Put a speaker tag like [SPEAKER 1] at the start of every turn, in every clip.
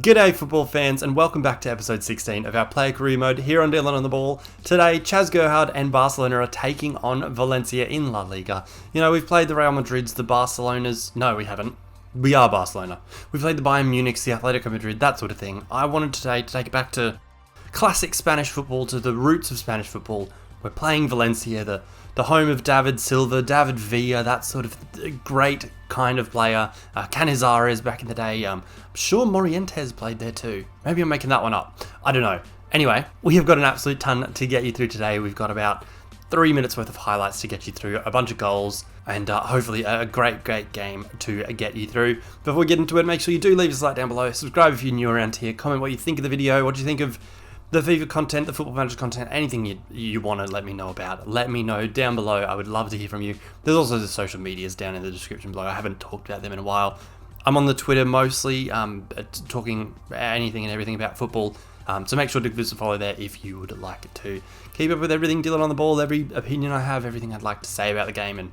[SPEAKER 1] G'day football fans and welcome back to episode 16 of our player career mode here on Dylan on the Ball. Today, Gerhard and Barcelona are taking on Valencia in La Liga. You know, we've played the Real Madrids, the Barcelonas. No, we haven't. We are Barcelona. We've played the Bayern Munichs, the Atletico Madrid, that sort of thing. I wanted today to take it back to classic Spanish football, to the roots of Spanish football. We're playing Valencia, the home of David Silva, David Villa, that sort of great kind of player. Canizares back in the day. I'm sure Morientes played there too. Maybe I'm making that one up. I don't know. Anyway, we have got an absolute ton to get you through today. We've got about 3 minutes worth of highlights to get you through, a bunch of goals, and hopefully a great game to get you through. Before we get into it, make sure you do leave us a like down below. Subscribe if you're new around here. Comment what you think of the video. What do you think of the FIFA content, the Football Manager content, anything you want to let me know about, let me know down below. I would love to hear from you. There's also the social medias down in the description below. I haven't talked about them in a while. I'm on the Twitter mostly, talking anything and everything about football. So make sure to give us a follow there if you would like to keep up with everything Dylan on the Ball, every opinion I have, everything I'd like to say about the game, and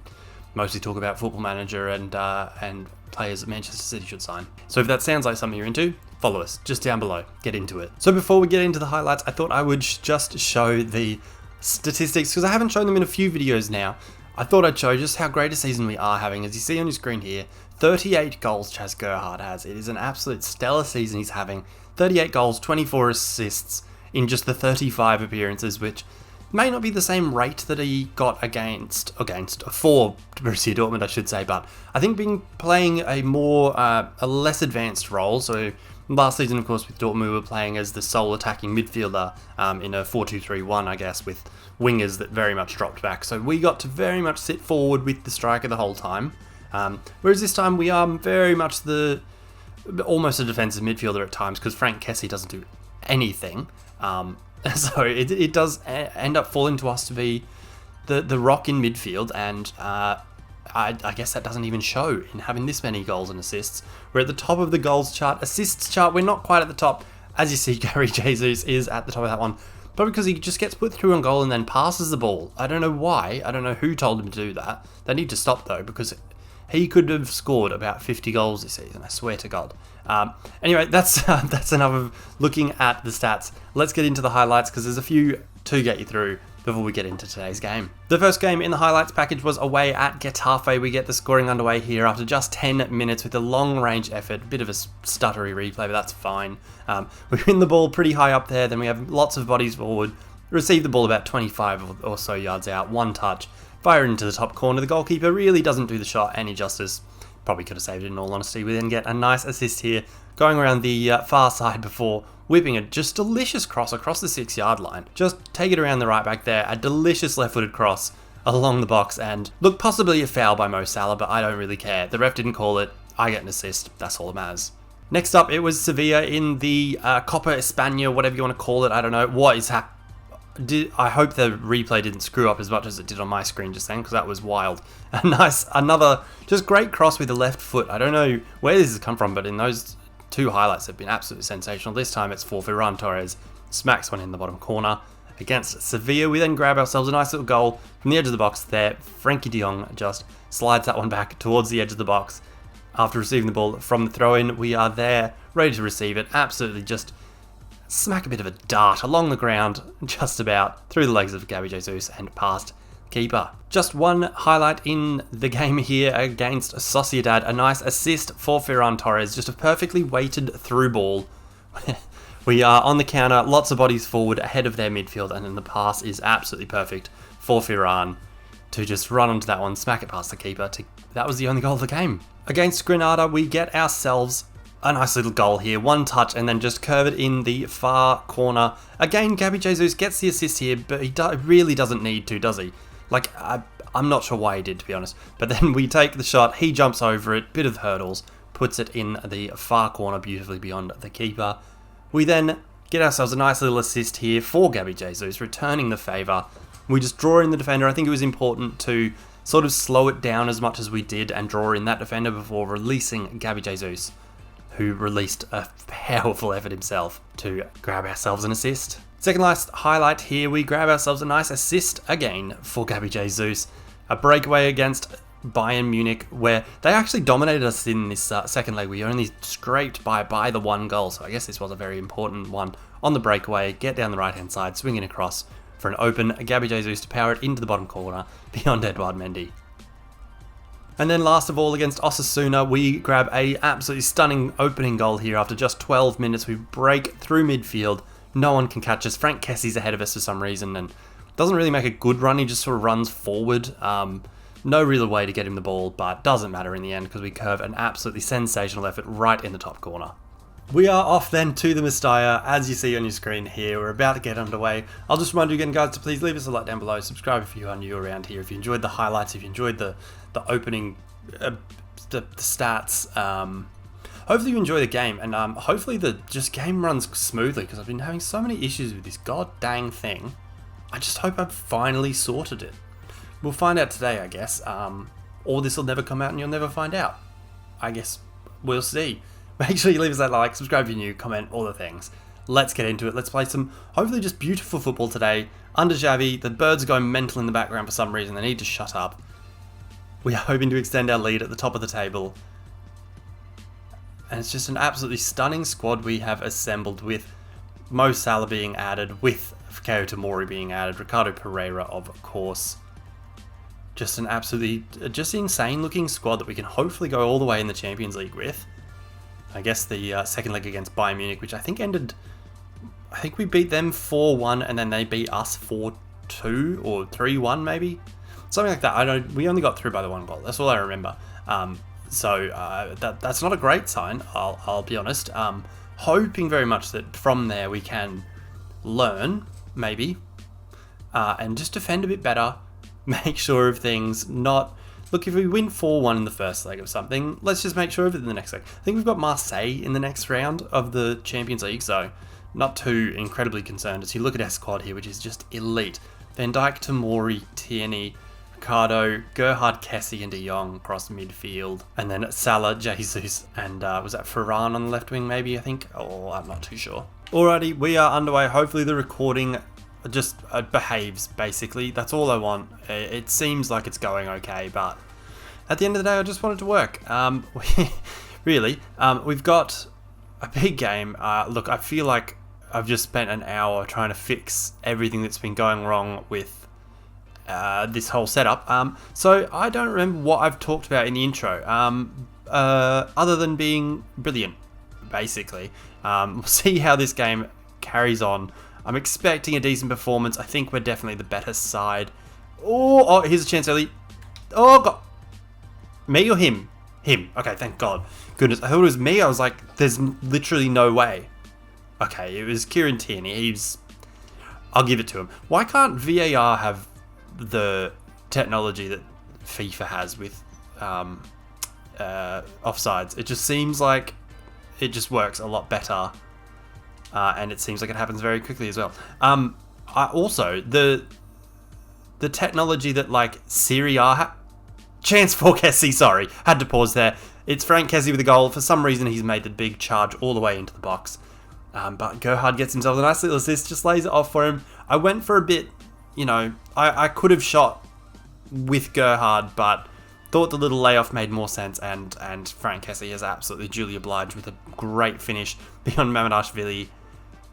[SPEAKER 1] mostly talk about Football Manager and players that Manchester City should sign. So if that sounds like something you're into, follow us just down below. Get into it. So before we get into the highlights, I thought I would just show the statistics because I haven't shown them in a few videos now. I thought I'd show just how great a season we are having. As you see on your screen here, 38 goals Gerhard has. It is an absolute stellar season he's having. 38 goals, 24 assists in just the 35 appearances, which may not be the same rate that he got for Borussia Dortmund, I should say, but I think playing a less advanced role. So last season, of course, with Dortmund, we were playing as the sole attacking midfielder in a 4-2-3-1, I guess, with wingers that very much dropped back. So we got to very much sit forward with the striker the whole time. Whereas this time we are very much almost a defensive midfielder at times because Frank Kessie doesn't do anything. So it does end up falling to us to be the rock in midfield, and I guess that doesn't even show in having this many goals and assists. We're at the top of the goals chart. Assists chart, we're not quite at the top. As you see, Gary Jesus is at the top of that one, probably because he just gets put through on goal and then passes the ball. I don't know why. I don't know who told him to do that. They need to stop though, because he could have scored about 50 goals this season, I swear to God. Anyway, that's enough of looking at the stats. Let's get into the highlights because there's a few to get you through before we get into today's game. The first game in the highlights package was away at Getafe. We get the scoring underway here after just 10 minutes with a long-range effort. Bit of a stuttery replay, but that's fine. We win the ball pretty high up there, then we have lots of bodies forward, receive the ball about 25 or so yards out, one touch, fire into the top corner. The goalkeeper really doesn't do the shot any justice. Probably could have saved it in all honesty. We then get a nice assist here, going around the far side before whipping a just delicious cross across the 6-yard line. Just take it around the right back there, a delicious left-footed cross along the box, and look, possibly a foul by Mo Salah, but I don't really care. The ref didn't call it. I get an assist. That's all that matters. Next up, it was Sevilla in the Copa España, whatever you want to call it. I don't know what is happening. I hope the replay didn't screw up as much as it did on my screen just then, because that was wild. Another just great cross with the left foot. I don't know where this has come from, but in those two highlights have been absolutely sensational. This time it's for Ferran Torres. Smacks one in the bottom corner against Sevilla. We then grab ourselves a nice little goal from the edge of the box there. Frankie de Jong just slides that one back towards the edge of the box. After receiving the ball from the throw-in, we are there, ready to receive it. Absolutely just smack a bit of a dart along the ground, just about through the legs of Gabby Jesus and past keeper. Just one highlight in the game here against Sociedad. A nice assist for Ferran Torres, just a perfectly weighted through ball. We are on the counter, lots of bodies forward ahead of their midfield, and then the pass is absolutely perfect for Ferran to just run onto that one, smack it past the keeper. That was the only goal of the game. Against Granada, we get ourselves a nice little goal here, one touch, and then just curve it in the far corner. Again, Gabby Jesus gets the assist here, but he really doesn't need to, does he? Like, I'm not sure why he did, to be honest. But then we take the shot, he jumps over it, bit of hurdles, puts it in the far corner beautifully beyond the keeper. We then get ourselves a nice little assist here for Gabby Jesus, returning the favour. We just draw in the defender. I think it was important to sort of slow it down as much as we did and draw in that defender before releasing Gabby Jesus, who released a powerful effort himself to grab ourselves an assist. Second last highlight here, we grab ourselves a nice assist again for Gabby Jesus. A breakaway against Bayern Munich, where they actually dominated us in this second leg. We only scraped by the 1 goal, so I guess this was a very important one. On the breakaway, get down the right-hand side, swinging across for an open Gabby Jesus to power it into the bottom corner beyond Edouard Mendy. And then last of all, against Osasuna, we grab a absolutely stunning opening goal here. After just 12 minutes, we break through midfield. No one can catch us. Frank Kessie's ahead of us for some reason and doesn't really make a good run. He just sort of runs forward. No real way to get him the ball, but doesn't matter in the end because we curve an absolutely sensational effort right in the top corner. We are off then to the Mestalla, as you see on your screen here. We're about to get underway. I'll just remind you again, guys, to please leave us a like down below. Subscribe if you are new around here. If you enjoyed the highlights, if you enjoyed the opening, the stats. Hopefully you enjoy the game, and hopefully the game runs smoothly because I've been having so many issues with this god dang thing. I just hope I've finally sorted it. We'll find out today, I guess. Or this will never come out and you'll never find out. I guess we'll see. Make sure you leave us that like, subscribe if you're new, comment, all the things. Let's get into it. Let's play some, hopefully just beautiful football today. Under Xavi, the birds are going mental in the background for some reason. They need to shut up. We are hoping to extend our lead at the top of the table. And it's just an absolutely stunning squad we have assembled, with Mo Salah being added, with Fikayo Tomori being added, Ricardo Pereira, of course. Just an absolutely, just insane looking squad that we can hopefully go all the way in the Champions League with. I guess the second leg against Bayern Munich, which I think ended, I think we beat them 4-1 and then they beat us 4-2 or 3-1 maybe. Something like that. We only got through by the 1 goal. That's all I remember. So that's not a great sign, I'll be honest. Hoping very much that from there we can learn, maybe, and just defend a bit better. Make sure of things, not... Look, if we win 4-1 in the first leg of something, let's just make sure of it in the next leg. I think we've got Marseille in the next round of the Champions League, so not too incredibly concerned as you look at our squad here, which is just elite. Van Dijk, Tomori, Tierney, Ricardo, Gerhard, Kessie and De Jong across midfield. And then Salah, Jesus, and was that Ferran on the left wing maybe, I think? Oh, I'm not too sure. Alrighty, we are underway. Hopefully the recording just behaves, basically. That's all I want. It seems like it's going okay, but at the end of the day, I just want it to work. We've got a big game. Look, I feel like I've just spent an hour trying to fix everything that's been going wrong with this whole setup. So I don't remember what I've talked about in the intro, other than being brilliant, basically. We'll see how this game carries on. I'm expecting a decent performance. I think we're definitely the better side. Oh, here's a chance early. Oh, God. Me or him? Him. Okay, thank God. Goodness, I thought it was me. I was like, there's literally no way. Okay, it was Kieran Tierney. I'll give it to him. Why can't VAR have the technology that FIFA has with offsides? It just seems like it just works a lot better. And it seems like it happens very quickly as well. Also, the technology that like Serie A chance for Kessie, sorry, had to pause there. It's Frank Kessie with a goal. For some reason, he's made the big charge all the way into the box. But Gerhard gets himself a nice little assist, just lays it off for him. I went for a bit, I could have shot with Gerhard, but thought the little layoff made more sense, and Frank Kessie is absolutely duly obliged with a great finish beyond Mamardashvili.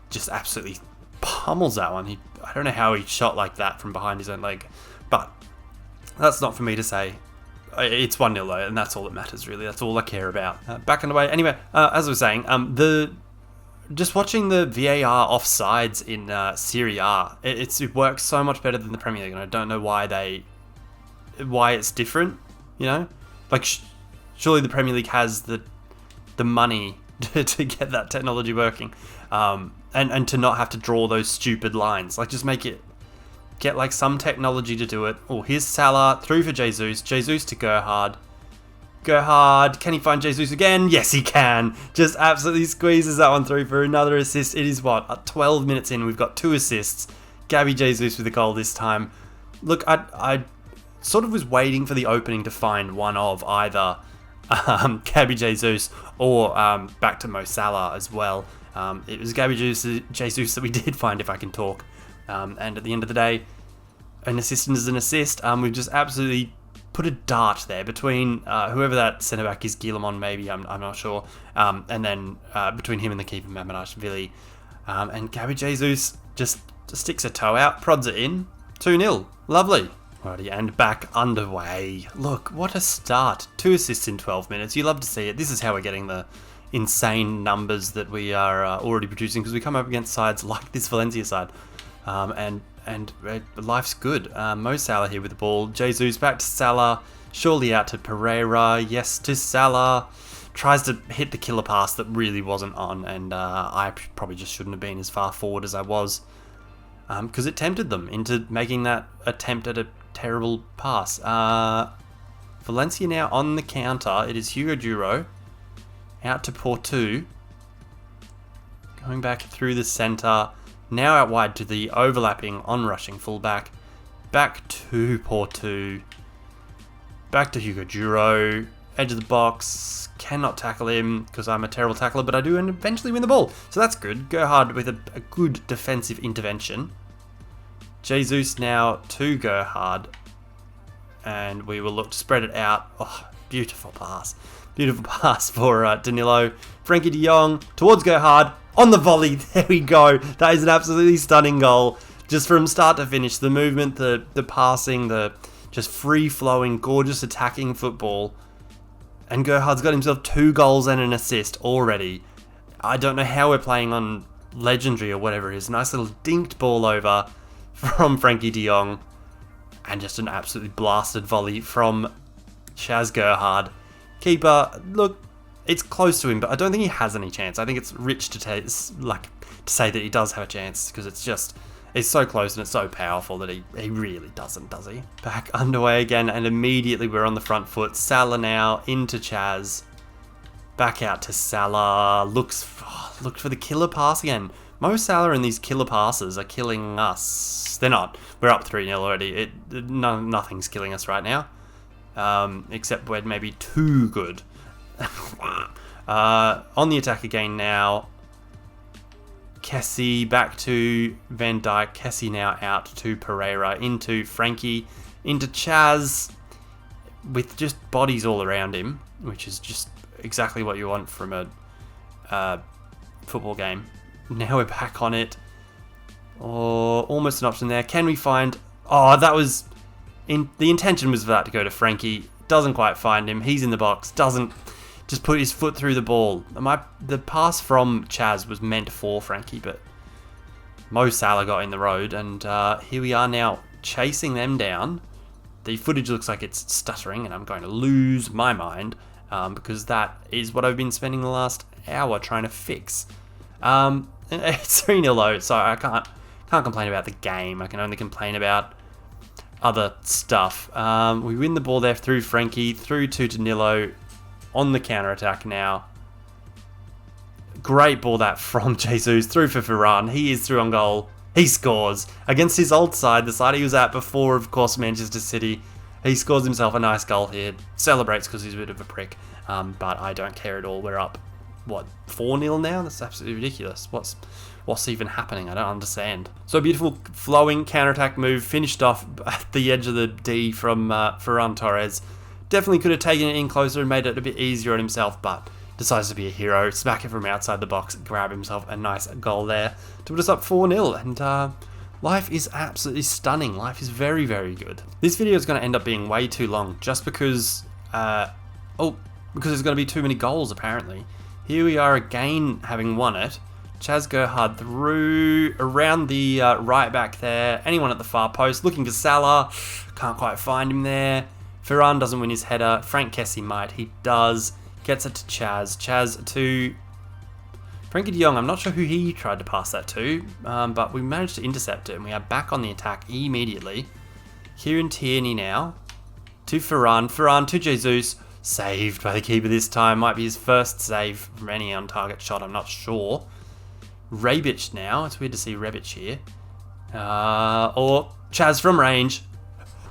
[SPEAKER 1] Just absolutely pummels that one. I don't know how he shot like that from behind his own leg, but that's not for me to say. It's 1-0 though, and that's all that matters really. That's all I care about. Back on the way. Anyway, as I was saying, just watching the VAR offsides in Serie A, it works so much better than the Premier League, and I don't know why it's different. Like surely the Premier League has the money to get that technology working, and to not have to draw those stupid lines. Like just get like some technology to do it. Oh, here's Salah through for Jesus to Gerhard. Can he find Jesus again? Yes, he can. Just absolutely squeezes that one through for another assist. It is 12 minutes in. We've got 2 assists. Gabby Jesus with a goal this time. Look, I sort of was waiting for the opening to find one of either Gabby Jesus or back to Mo Salah as well. It was Gabby Jesus that we did find, if I can talk. And at the end of the day, an assist is an assist. We've just absolutely put a dart there between whoever that centre-back is, Guillemon maybe, I'm not sure, and then between him and the keeper, Mamadashvili, and Gabby Jesus just sticks a toe out, prods it in, 2-0, lovely. Alrighty, and back underway. Look, what a start. 2 assists in 12 minutes, you love to see it. This is how we're getting the insane numbers that we are already producing, because we come up against sides like this Valencia side, and life's good. Mo Salah here with the ball. Jesus back to Salah. Surely out to Pereira. Yes to Salah. Tries to hit the killer pass that really wasn't on. And I probably just shouldn't have been as far forward as I was. Because it tempted them into making that attempt at a terrible pass. Valencia now on the counter. It is Hugo Duro. Out to Porto. Going back through the centre. Now out wide to the overlapping, on-rushing fullback. Back to Porto. Back to Hugo Duro. Edge of the box. Cannot tackle him because I'm a terrible tackler, but I do and eventually win the ball. So that's good. Gerhard with a good defensive intervention. Jesus now to Gerhard. And we will look to spread it out. Oh, beautiful pass. Beautiful pass for Danilo. Frankie de Jong towards Gerhard. On the volley, there we go. That is an absolutely stunning goal. Just from start to finish, the movement, the passing, the just free-flowing, gorgeous attacking football. And Gerhard's got himself 2 goals and an assist already. I don't know how we're playing on Legendary or whatever it is. Nice little dinked ball over from Frankie de Jong. And just an absolutely blasted volley from Chaz Gerhard. Keeper, look, it's close to him, but I don't think he has any chance. I think it's rich to say that he does have a chance, because it's so close and it's so powerful that he really doesn't, does he? Back underway again, and immediately we're on the front foot. Salah now into Chaz. Back out to Salah. Looked for the killer pass again. Mo Salah and these killer passes are killing us. They're not. We're up 3-0 already. Nothing's killing us right now. Except we're maybe too good. On the attack again now. Kessie back to Van Dijk. Kessie now out to Pereira. Into Frankie. Into Chaz. With just bodies all around him. Which is just exactly what you want from a football game. Now we're back on it. Oh, almost an option there. Can we find... Oh, that was... The intention was for that to go to Frankie. Doesn't quite find him. He's in the box. Doesn't just put his foot through the ball. The pass from Chaz was meant for Frankie, but Mo Salah got in the road. And here we are now chasing them down. The footage looks like it's stuttering, and I'm going to lose my mind. Because that is what I've been spending the last hour trying to fix. It's 3-0 low, so I can't complain about the game. I can only complain about other stuff. We win the ball there through Frankie, through to Danilo, on the counter-attack now. Great ball that from Jesus, through for Varane. He is through on goal. He scores against his old side, the side he was at before, of course, Manchester City. He scores himself a nice goal here. Celebrates because he's a bit of a prick, but I don't care at all. We're up, 4-0 now? That's absolutely ridiculous. What's even happening? I don't understand. So a beautiful flowing counter-attack move, finished off at the edge of the D from Ferran Torres. Definitely could have taken it in closer and made it a bit easier on himself, but decides to be a hero, smack it from outside the box, grab himself a nice goal there to put us up 4-0, and life is absolutely stunning. Life is very, very good. This video is going to end up being way too long, just because there's going to be too many goals, apparently. Here we are again, having won it. Chaz Gerhard through around the right back there. Anyone at the far post looking for Salah. Can't quite find him there. Ferran doesn't win his header. Frank Kessie might. He does. Gets it to Chaz. Chaz to Frankie de Jong. I'm not sure who he tried to pass that to, but we managed to intercept it, and we are back on the attack immediately. Kieran Tierney now to Ferran. Ferran to Jesus. Saved by the keeper this time. Might be his first save from any on-target shot. I'm not sure. Rebic now. It's weird to see Rebic here. Or Chaz from range.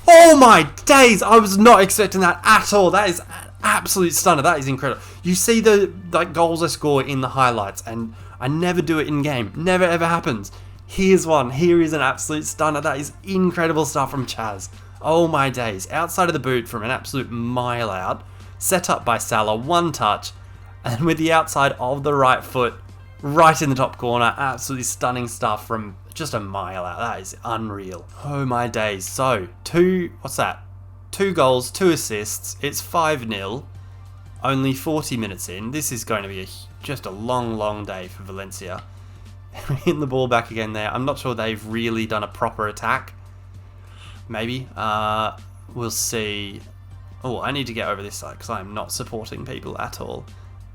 [SPEAKER 1] Oh my days! I was not expecting that at all. That is an absolute stunner. That is incredible. You see the goals I score in the highlights, and I never do it in game. Never ever happens. Here's one. Here is an absolute stunner. That is incredible stuff from Chaz. Oh my days. Outside of the boot from an absolute mile out. Set up by Salah, one touch. And with the outside of the right foot, right in the top corner. Absolutely stunning stuff from just a mile out. That is unreal. Oh my days. So, what's that? 2 goals, 2 assists. It's 5-0. Only 40 minutes in. This is going to be just a long, long day for Valencia. Hitting the ball back again there. I'm not sure they've really done a proper attack. Maybe. We'll see. Oh, I need to get over this side because I'm not supporting people at all.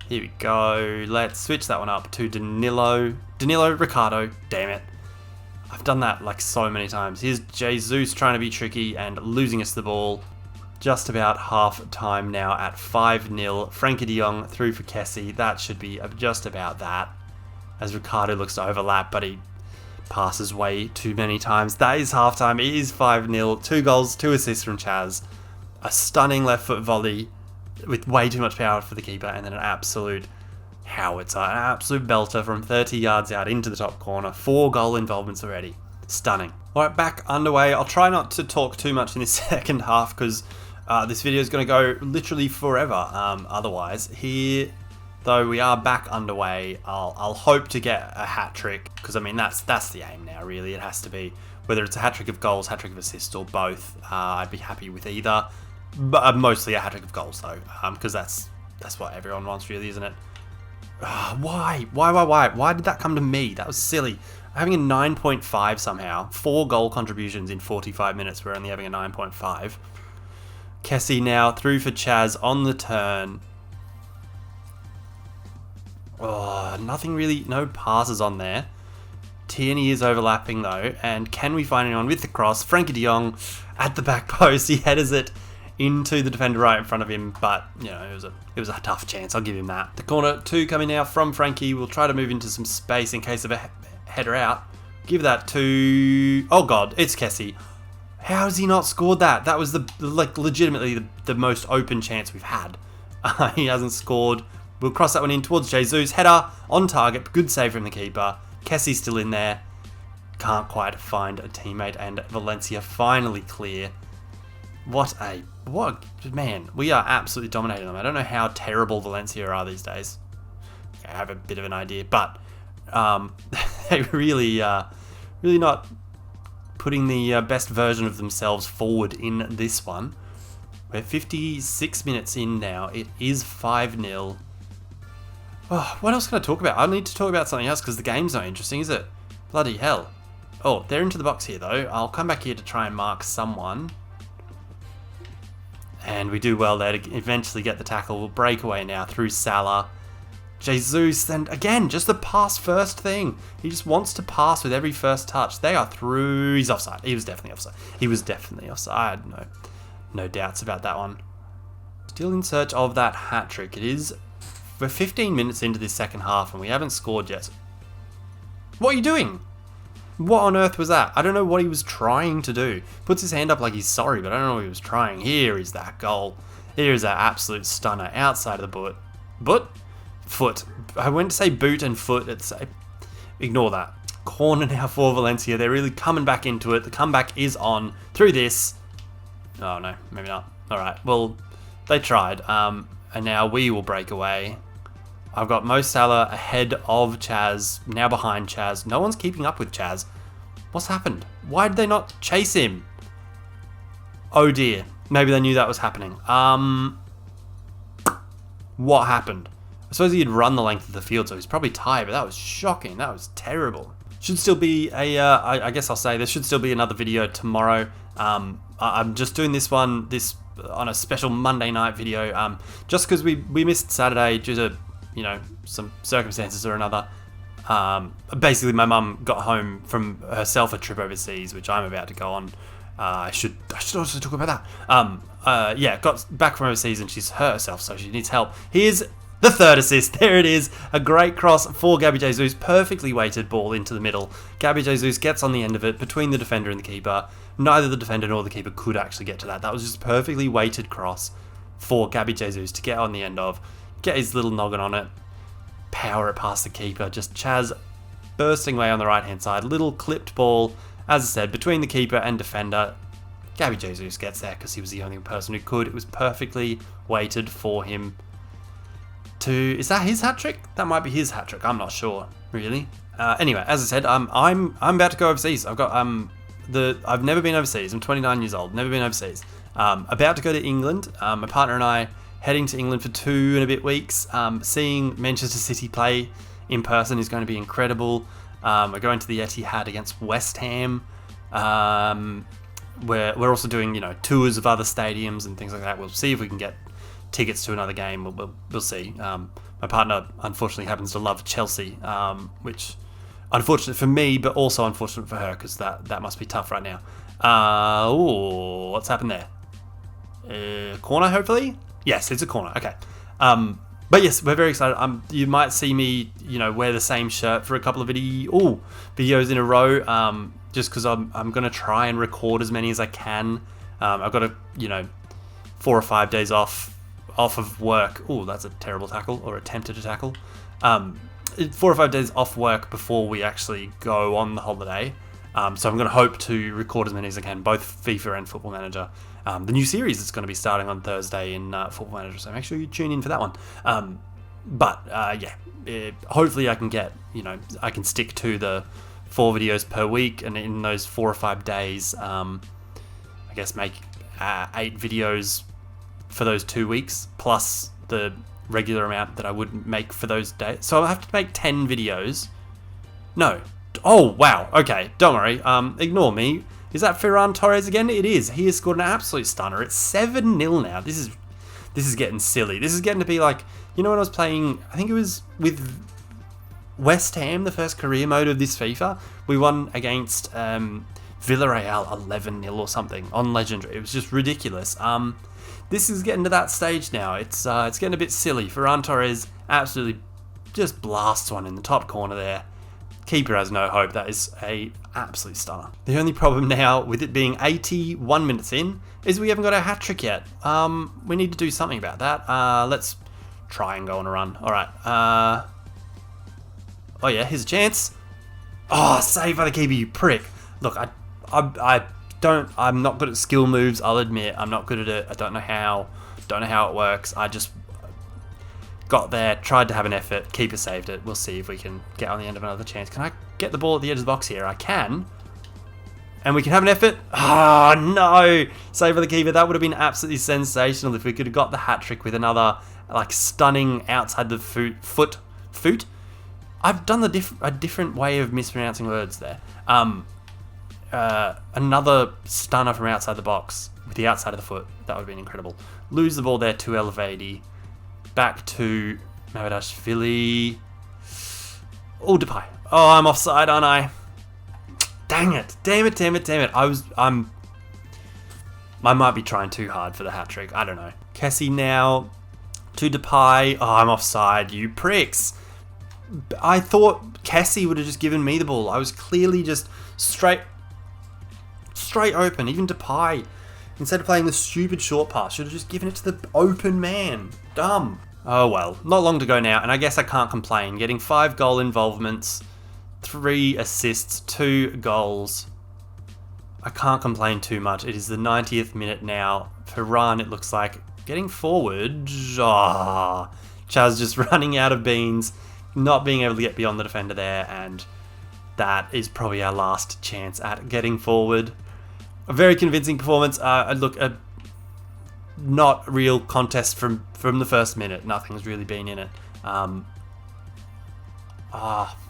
[SPEAKER 1] Here we go. Let's switch that one up to Danilo. Ricardo. Damn it. I've done that like so many times. Here's Jesus trying to be tricky and losing us the ball. Just about half time now at 5-0. Frankie de Jong through for Kessie. That should be just about that. As Ricardo looks to overlap, but he passes way too many times. That is half time. It is 5-0. 2 goals, 2 assists from Chaz. A stunning left foot volley with way too much power for the keeper, and then an absolute howitzer, an absolute belter from 30 yards out into the top corner. 4 goal involvements already. Stunning. All right, back underway. I'll try not to talk too much in this second half because this video is going to go literally forever otherwise. Here, though, we are back underway. I'll hope to get a hat-trick because, I mean, that's the aim now, really. It has to be. Whether it's a hat-trick of goals, hat-trick of assists, or both, I'd be happy with either. But mostly a hat-trick of goals, though, because that's what everyone wants, really, isn't it? Why? Why did that come to me? That was silly. Having a 9.5 somehow. 4 goal contributions in 45 minutes. We're only having a 9.5. Kessie now through for Chaz on the turn. Oh, nothing really, no passes on there. Tierney is overlapping though, and can we find anyone with the cross? Frankie de Jong at the back post. He headers it into the defender right in front of him, but you know, it was a tough chance. I'll give him that. The corner 2 coming now from Frankie. We'll try to move into some space in case of a header out. Give that to, oh god, it's Kessie. How has he not scored that? That was legitimately the most open chance we've had. He hasn't scored. We'll cross that one in towards Jesus. Header on target. Good save from the keeper. Kessie's still in there. Can't quite find a teammate, and Valencia finally clear. What man, we are absolutely dominating them. I don't know how terrible Valencia are these days. I have a bit of an idea, but they really not putting the best version of themselves forward in this one. We're 56 minutes in now. It is 5-0. Oh, what else can I talk about? I need to talk about something else because the game's not interesting, is it? Bloody hell. Oh, they're into the box here, though. I'll come back here to try and mark someone. And we do well there to eventually get the tackle. We'll break away now through Salah. Jesus, and again, just the pass first thing. He just wants to pass with every first touch. They are through. He's offside. He was definitely offside. He was definitely offside. No doubts about that one. Still in search of that hat-trick. We're 15 minutes into this second half and we haven't scored yet. What are you doing? What on earth was that? I don't know what he was trying to do. Puts his hand up like he's sorry, but I don't know what he was trying. Here is that goal. Here is that absolute stunner outside of the foot. I went to say boot and foot. Ignore that. Corner now for Valencia. They're really coming back into it. The comeback is on through this. Oh no, maybe not. All right. Well, they tried. And now we will break away. I've got Mo Salah ahead of Chaz, now behind Chaz. No one's keeping up with Chaz. What's happened? Why did they not chase him? Oh dear. Maybe they knew that was happening. What happened? I suppose he had run the length of the field, so he's probably tired, but that was shocking. That was terrible. Should still be I guess I'll say there should still be another video tomorrow. I'm just doing this on a special Monday night video, just because we missed Saturday due to, you know, some circumstances or another. Basically, my mum got home from herself a trip overseas, which I'm about to go on. I should also talk about that. Yeah, got back from overseas and she's hurt herself, so she needs help. Here's the third assist. There it is. A great cross for Gabby Jesus. Perfectly weighted ball into the middle. Gabby Jesus gets on the end of it between the defender and the keeper. Neither the defender nor the keeper could actually get to that. That was just a perfectly weighted cross for Gabby Jesus to get on the end of. Get his little noggin on it. Power it past the keeper. Just Chaz bursting away on the right-hand side. Little clipped ball, as I said, between the keeper and defender. Gabby Jesus gets there because he was the only person who could. It was perfectly weighted for him to... Is that his hat-trick? That might be his hat-trick. I'm not sure, really. Anyway, as I said, I'm about to go overseas. I've got I've never been overseas. I'm 29 years old. Never been overseas. About to go to England. My partner and I heading to England for 2 and a bit weeks. Seeing Manchester City play in person is going to be incredible. We're going to the Etihad against West Ham. We're also doing, tours of other stadiums and things like that. We'll see if we can get tickets to another game. We'll see. My partner, unfortunately, happens to love Chelsea, which unfortunate for me, but also unfortunate for her because that must be tough right now. What's happened there? Corner, hopefully? Yes, it's a corner. Okay. But yes, we're very excited. You might see me, wear the same shirt for a couple of videos in a row. Just because I'm going to try and record as many as I can. I've got 4 or 5 days off of work. Oh, that's a terrible tackle, or attempted to tackle. 4 or 5 days off work before we actually go on the holiday. So I'm going to hope to record as many as I can, both FIFA and Football Manager. The new series is going to be starting on Thursday in Football Manager, so make sure you tune in for that one. Hopefully I can get, I can stick to the 4 videos per week, and in those 4 or 5 days, I guess make 8 videos for those 2 weeks, plus the regular amount that I would make for those days. So I'll have to make 10 videos. No. Oh, wow. Okay, don't worry. Ignore me. Is that Ferran Torres again? It is. He has scored an absolute stunner. It's 7-0 now. This is getting silly. This is getting to be like, when I was playing, I think it was with West Ham, the first career mode of this FIFA, we won against Villarreal 11-0 or something on Legendary. It was just ridiculous. This is getting to that stage now. It's getting a bit silly. Ferran Torres absolutely just blasts one in the top corner there. Keeper has no hope. That is a absolute stunner. The only problem now, with it being 81 minutes in, is we haven't got a hat-trick yet. We need to do something about that. Let's try and go on a run. All right. Oh yeah, here's a chance. Oh, save by the keeper, you prick. Look, I'm not good at skill moves, I'll admit. I'm not good at it. I don't know how it works. I just got there, tried to have an effort, keeper saved it. We'll see if we can get on the end of another chance. Can I get the ball at the edge of the box here? I can. And we can have an effort. Oh, no. Save by the keeper. That would have been absolutely sensational if we could have got the hat-trick with another, stunning outside the foot. I've done a different way of mispronouncing words there. Another stunner from outside the box with the outside of the foot. That would have been incredible. Lose the ball there to Elvedi. Back to Mamadashvili. Oh, Depay. Oh, I'm offside, aren't I? Dang it. Damn it. I might be trying too hard for the hat-trick. I don't know. Kessie now to Depay. Oh, I'm offside, you pricks. I thought Kessie would have just given me the ball. I was clearly just straight open. Even Depay, instead of playing the stupid short pass, should have just given it to the open man. Dumb. Oh well, not long to go now, and I guess I can't complain. Getting 5 goal involvements, 3 assists, 2 goals. I can't complain too much. It is the 90th minute now. Ferran, it looks like, getting forward. Chaz just running out of beans, not being able to get beyond the defender there, and that is probably our last chance at getting forward. A very convincing performance. Not real contest from the first minute. Nothing's really been in it.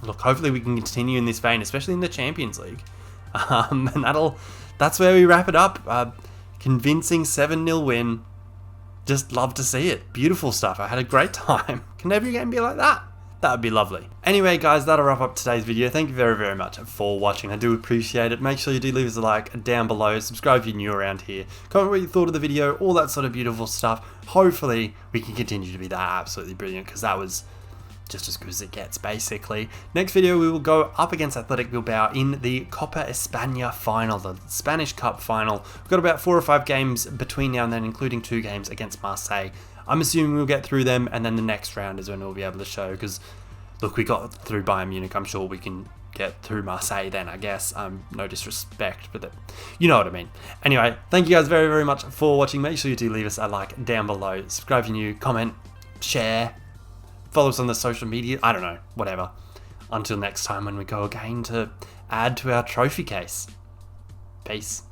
[SPEAKER 1] Look, hopefully we can continue in this vein, especially in the Champions League. And that's where we wrap it up. Convincing 7-0 win. Just love to see it. Beautiful stuff. I had a great time. Can every game be like that? That would be lovely. Anyway, guys, that'll wrap up today's video. Thank you very, very much for watching. I do appreciate it. Make sure you do leave us a like down below. Subscribe if you're new around here. Comment what you thought of the video. All that sort of beautiful stuff. Hopefully, we can continue to be that absolutely brilliant, because that was just as good as it gets, basically. Next video, we will go up against Athletic Bilbao in the Copa España final, the Spanish Cup final. We've got about 4 or 5 games between now and then, including 2 games against Marseille. I'm assuming we'll get through them, and then the next round is when we'll be able to show, because, look, we got through Bayern Munich. I'm sure we can get through Marseille then, I guess. No disrespect, but you know what I mean. Anyway, thank you guys very, very much for watching. Make sure you do leave us a like down below. Subscribe if you're new, comment, share, follow us on the social media. I don't know, whatever. Until next time when we go again to add to our trophy case. Peace.